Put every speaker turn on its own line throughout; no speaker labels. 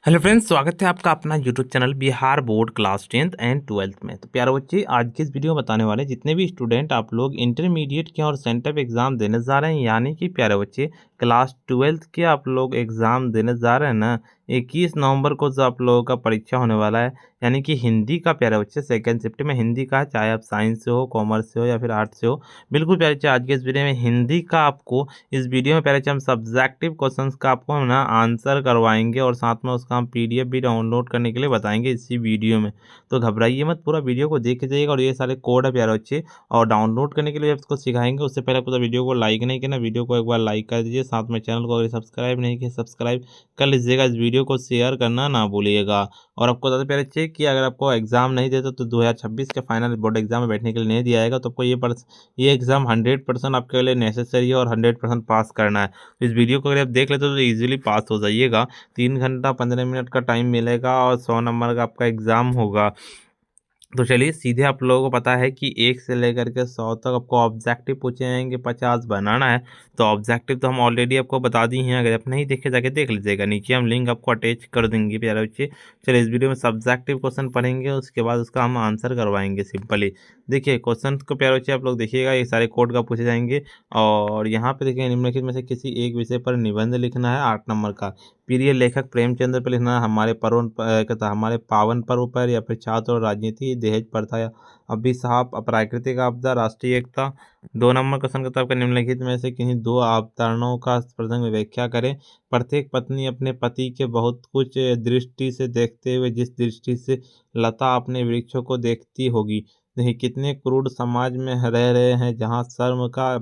Hello friends, स्वागत है आपका अपना YouTube channel Bihar board class 10th and 12th में। तो प्यारे बच्चे, आज के इस वीडियो में बताने वाले जितने भी स्टूडेंट आप लोग इंटरमीडिएट के और सेंटअप एग्ज़ाम देने जा रहे हैं, यानी कि प्यारे बच्चे क्लास 12th के आप लोग एग्ज़ाम देने जा रहे हैं ना, 21 नवंबर को जो आप लोगों का परीक्षा होने वाला है, यानी कि हिंदी का। प्यारे बच्चे सेकेंड शिफ्ट में हिंदी का, चाहे आप साइंस से हो, कॉमर्स से हो या फिर आर्ट्स से हो। बिल्कुल प्यारे बच्चे, आज के इस वीडियो में हिंदी का आपको, इस वीडियो में प्यारे बच्चे हम सब्जेक्टिव क्वेश्चंस का आपको ना आंसर करवाएंगे और साथ में उसका हम पीडीएफ भी डाउनलोड करने के लिए बताएंगे इसी वीडियो में। तो घबराइए मत, पूरा वीडियो को देख के जाइएगा। और ये सारे कोड है प्यारे बच्चे, और डाउनलोड करने के लिए आपको सिखाएंगे। उससे पहले पूरा वीडियो को लाइक नहीं किया, वीडियो को एक बार लाइक कर दीजिए। साथ में चैनल को अगर सब्सक्राइब नहीं किया, सब्सक्राइब कर लीजिएगा। इस वीडियो को शेयर करना ना भूलिएगा। और आपको बता दें प्यारे बच्चे कि अगर आपको एग्जाम नहीं देते तो 2026 के फाइनल बोर्ड एग्जाम में बैठने के लिए नहीं दिया जाएगा। तो आपको ये एग्ज़ाम 100% आपके लिए नेसेसरी है और 100% पास करना है। तो इस वीडियो को अगर आप देख लेते हो तो ईजिली पास हो जाइएगा। 3 घंटा 15 मिनट का टाइम मिलेगा और 100 नंबर का आपका एग्ज़ाम होगा। तो चलिए सीधे, आप लोगों को पता है कि 1 से लेकर के 100 तक आपको ऑब्जेक्टिव पूछे जाएंगे, 50 बनाना है। तो ऑब्जेक्टिव तो हम ऑलरेडी आपको बता दी हैं, अगर आप नहीं देखे जाके देख लीजिएगा, नीचे हम लिंक आपको अटैच कर देंगे प्यारे बच्चे। चलिए इस वीडियो में सब्जेक्टिव क्वेश्चन पढ़ेंगे, उसके बाद उसका हम आंसर करवाएंगे सिंपली। देखिए क्वेश्चन को प्यारे बच्चे आप लोग देखिएगा, ये सारे कोड का पूछे जाएंगे। और यहाँ पे देखिए, निम्नलिखित में से किसी एक विषय पर निबंध लिखना है 8 नंबर का। प्रिय लेखक प्रेमचंद्र पर लिखना है, हमारे पावन पर्व पर, या फिर छात्र और राजनीति, दहेज प्रथा या अभिशाप, अप्राकृतिक आपदा, राष्ट्रीय एकता। 2 नंबर क्वेश्चन का आपका, निम्नलिखित में से किन्हीं 2 अवधारणाओं का प्रसंग में व्याख्या करें। प्रत्येक पत्नी अपने पति के बहुत कुछ दृष्टि से देखते हुए जिस दृष्टि से लता अपने वृक्षों को देखती होगी। नहीं, कितने क्रूर समाज में रह रहे हैं जहाँ शर्म का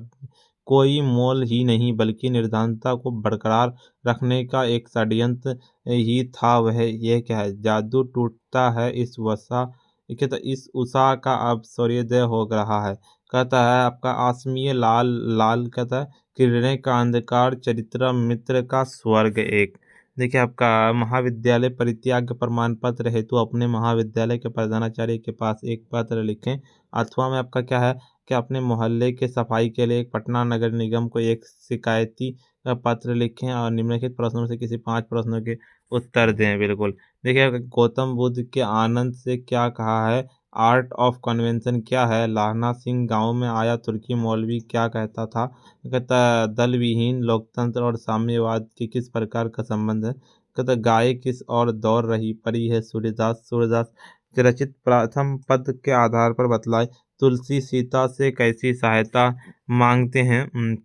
कोई मोल ही नहीं, बल्कि निर्धनता को बरकरार रखने का एक षड्यंत्र ही था। वह यह क्या है? जादू टूटता है इस वसा, कहता इस उषा का अब सूर्योदय हो रहा है। कहता है आपका आसमीय लाल लाल, कहता है किरणें का अंधकार, चरित्र मित्र का स्वर्ग एक। देखिए आपका महाविद्यालय परित्याग प्रमाण पत्र हेतु अपने महाविद्यालय के प्रधानाचार्य के पास एक पत्र लिखें। अथवा में आपका क्या है कि अपने मोहल्ले के सफाई के लिए पटना नगर निगम को एक शिकायती पत्र लिखें और निम्नलिखित प्रश्नों में से किसी 5 प्रश्नों के उत्तर दें। बिल्कुल देखिए, गौतम बुद्ध के आनंद से क्या कहा है? आर्ट ऑफ कन्वेंशन क्या है? लाहना सिंह गांव में आया तुर्की मौलवी क्या कहता था? कहता दल विहीन लोकतंत्र और साम्यवाद के किस प्रकार का संबंध है? कहता गाय किस और दौड़ रही परी है? सूर्यदास के रचित प्रथम पद के आधार पर बतलाए। तुलसी सीता से कैसी सहायता मांगते हैं?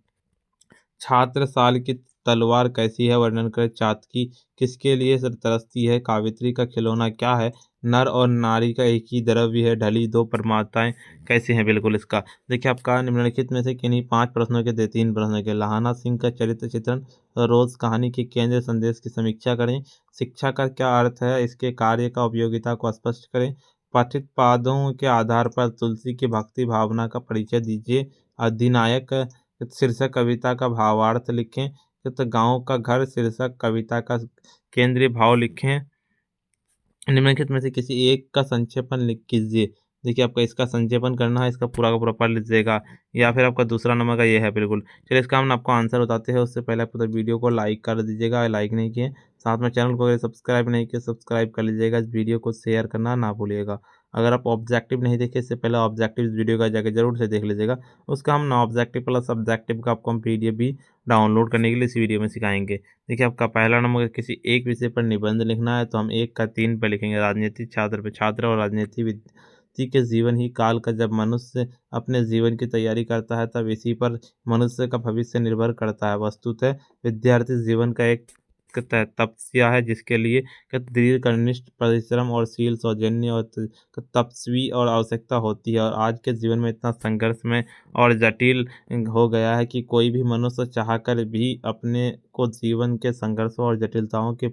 छात्र साल की तलवार कैसी है? वर्णन करें। चातकी किसके लिए सर तरसती है? कावित्री का खिलौना क्या है? नर और नारी का एक ही द्रव्य है, ढली 2 परमात्माएं कैसी हैं? बिल्कुल इसका देखिए आपका, निम्नलिखित में से किन्हीं 5 प्रश्नों के 3 प्रश्नों के। लाहना सिंह का चरित्र चित्रण, रोज कहानी के केंद्र संदेश की समीक्षा करें। शिक्षा का क्या अर्थ है? इसके कार्य का उपयोगिता को स्पष्ट करें। पठित पादों के आधार पर तुलसी की भक्ति भावना का परिचय दीजिए। अधिनायक शीर्षक कविता का भावार्थ लिखें। तो गांव का घर शीर्षक कविता का केंद्रीय भाव लिखें। निम्नलिखित में से किसी एक का संक्षेपण लिख कीजिए। देखिए आपका इसका संक्षेपण करना है, इसका पूरा का पूरा पढ़ लीजिएगा, या फिर आपका दूसरा नंबर का ये है। बिल्कुल चलिए, इसका हम आपको आंसर बताते हैं। उससे पहले आप पूरा वीडियो को लाइक कर दीजिएगा, लाइक नहीं किए। साथ में चैनल को अगर सब्सक्राइब नहीं किए, सब्सक्राइब कर लीजिएगा। इस वीडियो को शेयर करना ना भूलिएगा। अगर आप ऑब्जेक्टिव नहीं देखे, इससे पहले ऑब्जेक्टिव इस वीडियो का जाकर जरूर से देख लीजिएगा। उसका हम ना ऑब्जेक्टिव प्लस सब्जेक्टिव का आपको हम पीडीएफ भी डाउनलोड करने के लिए इस वीडियो में सिखाएंगे। देखिए आपका पहला नंबर, किसी एक विषय पर निबंध लिखना है, तो हम 1 का 3 पर लिखेंगे। राजनीति छात्र पे, छात्र और राजनीति व्यक्ति के जीवन ही काल का, जब मनुष्य अपने जीवन की तैयारी करता है तब इसी पर मनुष्य का भविष्य निर्भर करता है। वस्तुतः विद्यार्थी जीवन का एक तपस्या है, जिसके लिए दीर्घ निष्ठ परिश्रम और शील सौजन्य और तपस्वी और आवश्यकता होती है। और आज के जीवन में इतना संघर्षमय और जटिल हो गया है कि कोई भी मनुष्य चाहकर भी अपने को जीवन के संघर्षों और जटिलताओं के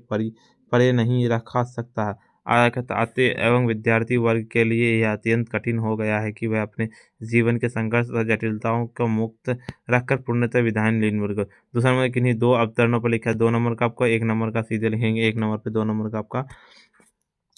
परे नहीं रखा सकता है। आते एवं विद्यार्थी वर्ग के लिए यह अत्यंत कठिन हो गया है कि वह अपने जीवन के संघर्ष और जटिलताओं को मुक्त रखकर पूर्णतः विधान लीन वर्ग। दूसरा नंबर किन्हीं 2 अवतरणों पर लिखा है। 2 नंबर का आपको, 1 नंबर का सीधे लिखेंगे, 1 नंबर पे 2 नंबर का आपका।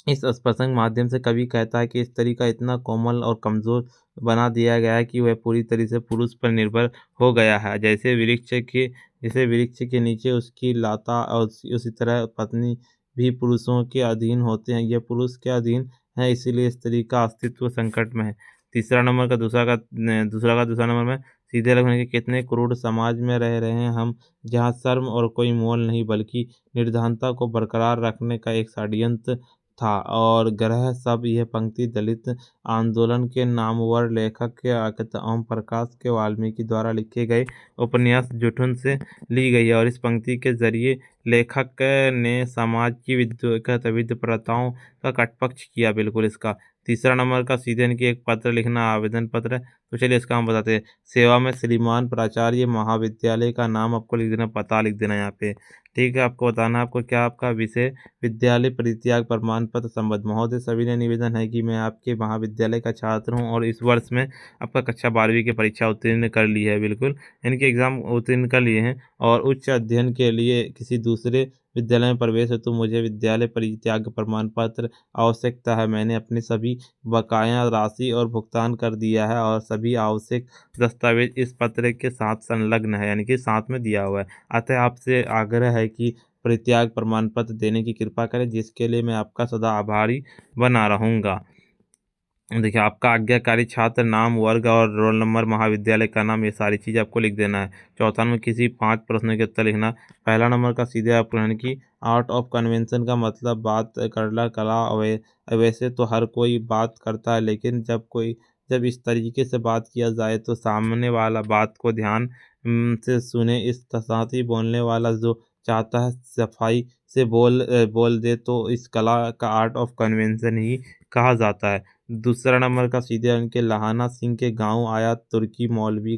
इस प्रसंग माध्यम से कवि कहता है कि स्त्री का इतना कोमल और कमजोर बना दिया गया है कि वह पूरी तरह से पुरुष पर निर्भर हो गया है। जैसे वृक्ष के नीचे उसकी लता, और उसी तरह पत्नी भी पुरुषों के अधीन होते हैं। ये पुरुष के अधीन है, इसीलिए स्त्री का अस्तित्व संकट में है। तीसरा नंबर का दूसरा नंबर में सीधे लगने के कितने क्रूर समाज में रह रहे हैं हम, जहाँ शर्म और कोई मोल नहीं बल्कि निर्धनता को बरकरार रखने का एक षड्यंत्र था। और ग्रह सब यह पंक्ति दलित आंदोलन के नामवर लेखक के ओम प्रकाश के वाल्मीकि द्वारा लिखे गए उपन्यास जुठुन से ली गई है। और इस पंक्ति के जरिए लेखक ने समाज की विद्युत प्रथाओं का कटपक्ष किया। बिल्कुल इसका तीसरा नंबर का सीधे इनकी एक पत्र लिखना आवेदन पत्र है। तो चलिए इसका हम बताते हैं। सेवा में श्रीमान प्राचार्य महाविद्यालय का नाम आपको लिख देना, पता लिख देना यहाँ पे। ठीक है, आपको बताना आपको क्या आपका विषय विद्यालय परित्याग प्रमाण पत्र संबद्ध। महोदय सभी ने निवेदन है कि मैं आपके महाविद्यालय का छात्र हूँ और इस वर्ष में आपका कक्षा 12वीं की परीक्षा उत्तीर्ण कर ली है। बिल्कुल इनके एग्जाम उत्तीर्ण कर लिए हैं और उच्च अध्ययन के लिए किसी दूसरे विद्यालय में प्रवेश है तो मुझे विद्यालय परित्याग प्रमाण पत्र आवश्यकता है। मैंने अपनी सभी बकाया राशि और भुगतान कर दिया है और सभी आवश्यक दस्तावेज इस पत्र के साथ संलग्न है, यानी कि साथ में दिया हुआ है। अतः आपसे आग्रह है कि परित्याग प्रमाण पत्र देने की कृपा करें, जिसके लिए मैं आपका सदा आभारी बना रहूँगा। देखिए आपका आज्ञाकारी छात्र, नाम, वर्ग और रोल नंबर, महाविद्यालय का नाम, ये सारी चीज़ आपको लिख देना है। चौथा नंबर किसी 5 प्रश्नों के उत्तर लिखना। पहला नंबर का सीधे आप ग्रहण की आउट ऑफ कन्वेंशन का मतलब बात करना कला वैसे तो हर कोई बात करता है, लेकिन जब इस तरीके से बात किया जाए तो सामने वाला बात को ध्यान से सुने। इस साथ ही बोलने वाला जो चाहता है सफाई से बोल दे तो इस कला का आर्ट ऑफ कन्वेंशन ही कहा जाता है। दूसरा नंबर का सीधे उनके लहाना सिंह के गांव आया तुर्की मौलवी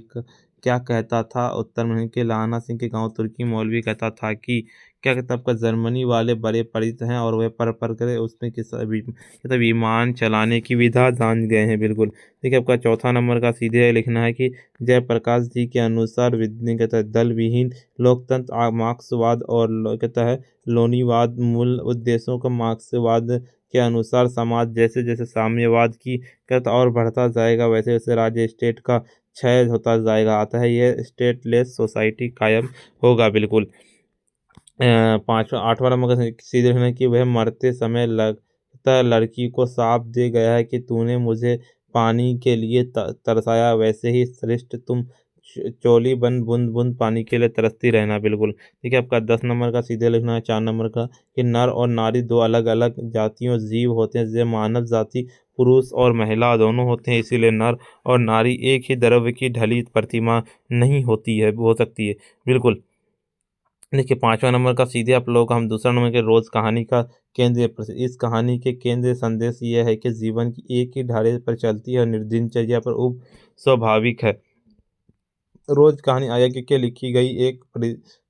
क्या कहता था। उत्तर में उनके लहाना सिंह के गांव तुर्की मौलवी कहता था कि क्या कहता आपका जर्मनी वाले बड़े परित हैं और वे पर करे उसमें मतलब विमान चलाने की विधा जान गए हैं। बिल्कुल देखिए आपका चौथा नंबर का सीधे लिखना है कि जयप्रकाश जी के अनुसार विज्ञान कहता है दल विहीन लोकतंत्र मार्क्सवाद और कहता है लोनीवाद मूल उद्देश्यों का मार्क्सवाद के अनुसार समाज जैसे जैसे साम्यवाद की कहता और बढ़ता जाएगा वैसे वैसे राज्य स्टेट का क्षय होता जाएगा। अतः यह स्टेटलेस सोसाइटी कायम होगा। बिल्कुल पांचवा आठवां नंबर का सीधे लिखना है कि वह मरते समय लगता है लड़की को शाप दे गया है कि तूने मुझे पानी के लिए तरसाया, वैसे ही श्रेष्ठ तुम चोली बन बूंद बूंद पानी के लिए तरसती रहना। बिल्कुल ठीक है, आपका 10 नंबर का सीधे लिखना है। 4 नंबर का कि नर और नारी दो अलग अलग जातियों जीव होते हैं। जैसे मानव जाति पुरुष और महिला दोनों होते हैं, इसीलिए नर और नारी एक ही द्रव्य की ढली प्रतिमा नहीं होती है, हो सकती है। बिल्कुल देखिए 5वां नंबर का सीधे आप लोग हम दूसरा नंबर के रोज कहानी का इस कहानी के केंद्रीय संदेश यह है कि जीवन की एक ही धारे पर चलती है और दिनचर्या पर स्वाभाविक है। रोज कहानी आया के लिखी गई एक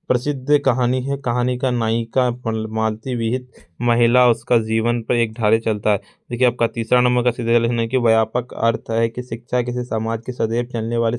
प्रसिद्ध कहानी है। कहानी का नायिका मालती विहित महिला, उसका जीवन पर एक धारे चलता है। देखिए आपका तीसरा नंबर का सीधे लिखने की व्यापक अर्थ है कि शिक्षा किसी समाज की सदैव चलने वाली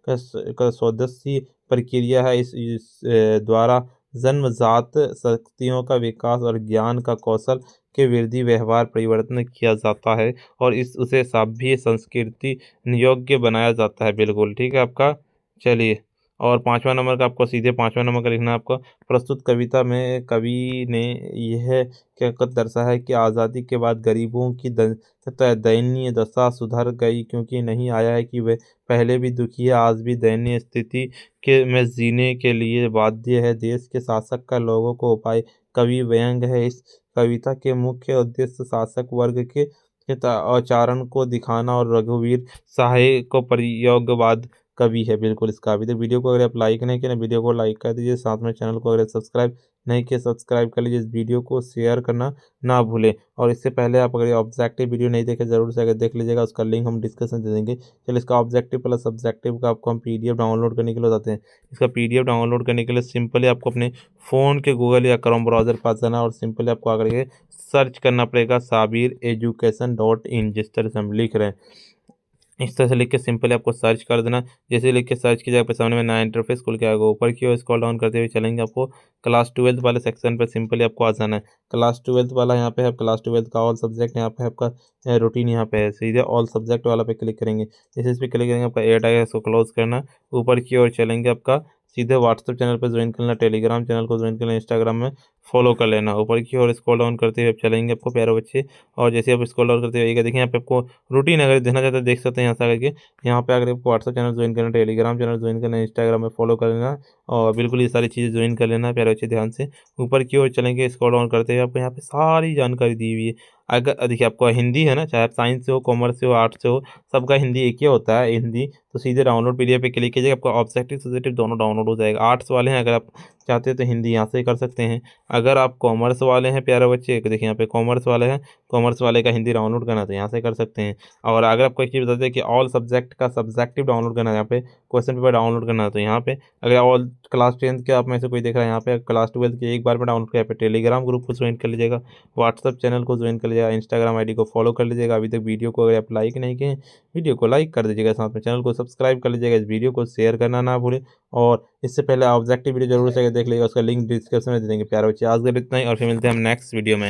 का सदस्य प्रक्रिया है। इस द्वारा जन्मजात शक्तियों का विकास और ज्ञान का कौशल के वृद्धि व्यवहार परिवर्तन किया जाता है और उसे सभ्य संस्कृति योग्य बनाया जाता है। बिल्कुल ठीक है आपका। चलिए और 5वां नंबर का आपको सीधे 5वां नंबर का लिखना है। आपको प्रस्तुत कविता में कवि ने यह कहकर दर्शाया है कि आज़ादी के बाद गरीबों की तथा दयनीय दशा सुधर गई, क्योंकि नहीं आया है कि वे पहले भी दुखी है, आज भी दयनीय स्थिति के में जीने के लिए बाध्य है। देश के शासक का लोगों को उपाय कवि व्यंग है। इस कविता के मुख्य उद्देश्य शासक वर्ग के आचरण को दिखाना और रघुवीर साहे को प्रयोगवाद कवि है। बिल्कुल इसका अभी तो वीडियो को अगर आप लाइक नहीं किए ना, वीडियो को लाइक कर दीजिए, साथ में चैनल को अगर सब्सक्राइब नहीं किए सब्सक्राइब कर लीजिए। इस वीडियो को शेयर करना ना भूलें। और इससे पहले आप अगर ऑब्जेक्टिव वीडियो नहीं देखे जरूर से अगर देख लीजिएगा, उसका लिंक हम डिस्क्रिप्शन दे देंगे। चलिए इसका ऑब्जेक्टिव प्लस सब्जेक्टिव का आपको हम पीडीएफ डाउनलोड करने के लिए बताते हैं। इसका पीडीएफ डाउनलोड करने के लिए सिंपली आपको अपने फ़ोन के गूगल या क्रोम ब्राउज़र पास जाना और सिंपली आपको आकर के सर्च करना पड़ेगा sabireducation.in, जिस तरह से हम लिख रहे हैं इस तरह से लिख के सिंपली आपको सर्च कर देना। जैसे लिख के सर्च की जगह पे सामने में नया इंटरफेस खुल के आएगा। ऊपर की ओर स्क्रॉल डाउन करते हुए चलेंगे, आपको क्लास 12 वाले सेक्शन पर सिंपली आपको आ जाना है। क्लास 12 वाला यहाँ पे है, क्लास 12 का ऑल सब्जेक्ट यहाँ पे आपका रूटीन यहाँ पे है। सीधे ऑल सब्जेक्ट वाला पे क्लिक करेंगे। जैसे इस पर क्लिक करेंगे आपका एड आएगा, इसको क्लोज करना। ऊपर की ओर चलेंगे, आपका सीधे व्हाट्सएप चैनल पर ज्वाइन कर लेना, टेलीग्राम चैनल को ज्वाइन कर लेना, इंस्टाग्राम में फॉलो कर लेना। ऊपर की ओर स्क्रॉल डाउन करते हुए आप चलेंगे आपको प्यारे बच्चे, और जैसे आप स्क्रॉल डाउन करते हुए देखिए यहाँ पे आपको रूटीन अगर देखना चाहते हैं देख सकते हैं यहाँ से आकर के। यहाँ पे अगर आपको व्हाट्सएप चैनल ज्वाइन करना, टेलीग्राम चैनल ज्वाइन करना, इंस्टाग्राम में फॉलो कर लेना और बिल्कुल ये सारी चीज़ें ज्वाइन कर लेना है प्यारे बच्चे ध्यान से। ऊपर की ओर चलेंगे स्क्रॉल डाउन करते हुए आपको यहाँ पे सारी जानकारी दी हुई है। अगर देखिए आपको हिंदी है ना, चाहे आप साइंस से हो, कॉमर्स से हो, आर्ट्स से हो, सबका हिंदी एक ही होता है हिंदी। तो सीधे डाउनलोड पीडीएफ पे क्लिक कीजिएगा, आपको ऑब्जेक्टिव सब्जेक्टिव दोनों डाउनलोड हो जाएगा। आर्ट्स वाले हैं अगर आप चाहते हैं तो हिंदी यहाँ से कर सकते हैं। अगर आप कॉमर्स वाले हैं प्यारे बच्चे, देखिए यहाँ पे कॉमर्स वाले हैं, कॉमर्स वाले का हिंदी डाउनलोड करना तो यहाँ से कर सकते हैं। और अगर आपको एक चीज़ बता दें कि ऑल सब्जेक्ट का सब्जेक्टिव डाउनलोड करना है, यहाँ पे क्वेश्चन पेपर डाउनलोड करना है तो यहाँ पे अगर ऑल क्लास 10th के आप में से कोई देख रहा है यहाँ पे क्लास 12th के एक बार में डाउनलोड किया, यहाँ पे टेलीग्राम ग्रुप को ज्वाइन कर लीजिएगा, व्हाट्सअप चैनल को ज्वाइन कर लीजिएगा, इंस्टाग्राम आईडी को फॉलो कर लीजिएगा। अभी तक वीडियो को अगर आप लाइक नहीं किए, वीडियो को लाइक कर दीजिएगा, साथ में चैनल को सब्सक्राइब कर लीजिएगा, इस वीडियो को शेयर करना ना भूलें। और इससे पहले ऑब्जेक्टिव वीडियो जरूर से देख लीजिएगा, उसका लिंक डिस्क्रिप्शन में दे देंगे प्यारे बच्चे। आज के लिए इतना ही और फिर मिलते हैं हम नेक्स्ट वीडियो में।